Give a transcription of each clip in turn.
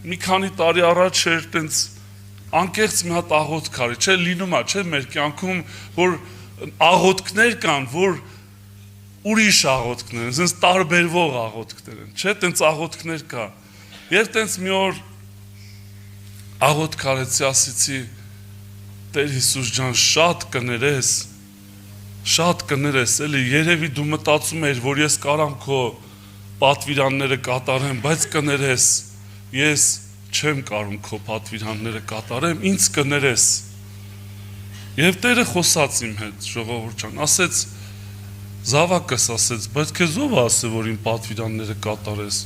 մի քանի տարի առաջ էր տենց անկեղծ մի հատ աղոթք արի, չէ, լինում է, չէ, մեր կյանքում, որ աղոթքներ կան, որ ուրիշ աղոթքներ են, զենց տարբերվող աղոթքներ են, չէ, տենց աղոթքներ կա։ Եվ տենց մի օր աղոթք արեցի, ասեցի, Տեր Հիսուս ջան, շատ կներես, էլի, երևի դու մտածում ես, որ ես կարամ քո պատվիրանները կատարեմ, բայց կներես, ես չեմ կարում քո պատվիրանները կատարեմ, ինձ կներես։ Եվ Տերը խոսաց իմ հետ, ժողովուրդ ջան, ասեց, զավակս ասեց, բայց քեզ ով ասե, որ իմ պատվիրանները կատարես։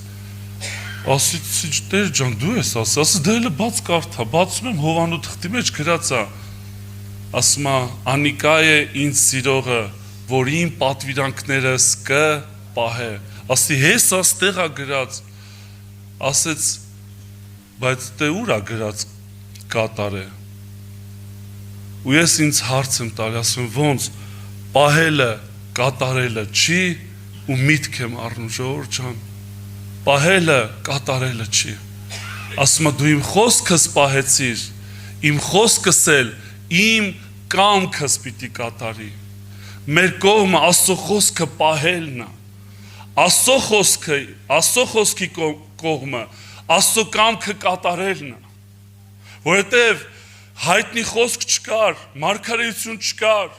Ասեցի, Տեր ջան, դու ես ասել, ասես դե էլ բաց կարդա, բացում եմ Հովանու թղթի մեջ գրած է, ասում է, անիկա է ինձ սիրողը, որ իմ պատվիրանքներս կպահե, ասի հես աստեղ է գրած, ասեց, բայց դե ուր է գրած կատարե, ու ես ինձ հարց եմ տալի, ասում ոնց, պահելը, կատարելը չի, ու միտք եմ առնում, ժողովուրդ ջան, պահելը, կատարելը չի, ասում է դու իմ խոսքս պահեցիր, իմ խոսքս էլ իմ կամքս պիտի կատարի, մեր կողմը Աստծո խոսքը պահելն է, Աստծո խոսքի կողմը, Աստծո կամքը կատարելն է, որովհետև հայտնի խոսք չկար, մարգարեություն չկար,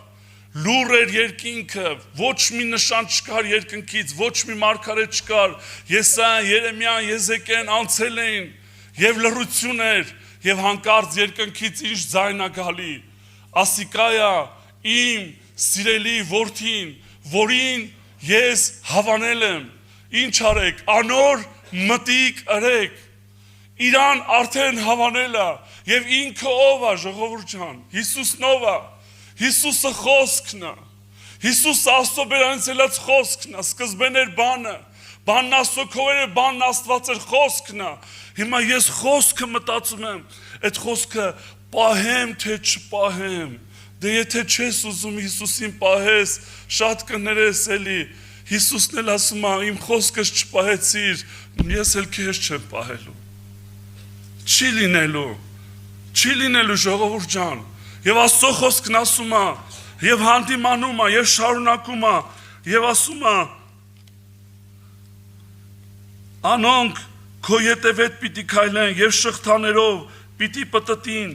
լուռ էր երկինքը, ոչ մի նշան չկար երկնքից, ոչ մի մարգարե չկար, Եսային, Երեմիան, Եզեկիան անցել էին, եւ լռություն էր, եւ հանկարծ երկնքից ինչ ձայն է գալի, ասիկայա իմ սիրելի որդին, որին ես հավանել եմ, ինչ արեք, անոր մտիկ արեք, իրան արդեն հավանել է, եւ ինքը ով է, ժողովուրդ ջան, Հիսուսն ով է, Հիսուսը խոսքն է, Հիսուսը Աստծո բերանից ելած խոսքն է, սկզբեն էր բանը, բանն Աստծո քով էր, բանն Աստված էր, խոսքն է, հիմա ես խոսքը մտածում եմ, այդ խոսքը պահեմ թե չպահեմ, դե եթե չես ուզում Հիսուսին պահես, շատ կներես էլի, Հիսուսն էլ ասում է, իմ խոսքս չպահեցիր, ես էլ քեզ չեմ պահելու, չի լինելու ժողովուրդ ջան, եւ Աստծո խոսքն ասում է, եւ հանդիմանում է, եւ շարունակում է, եւ ասում է, անոնք քո ետևետ պիտի քայլեն, եւ շղթաներով պիտի պտտին,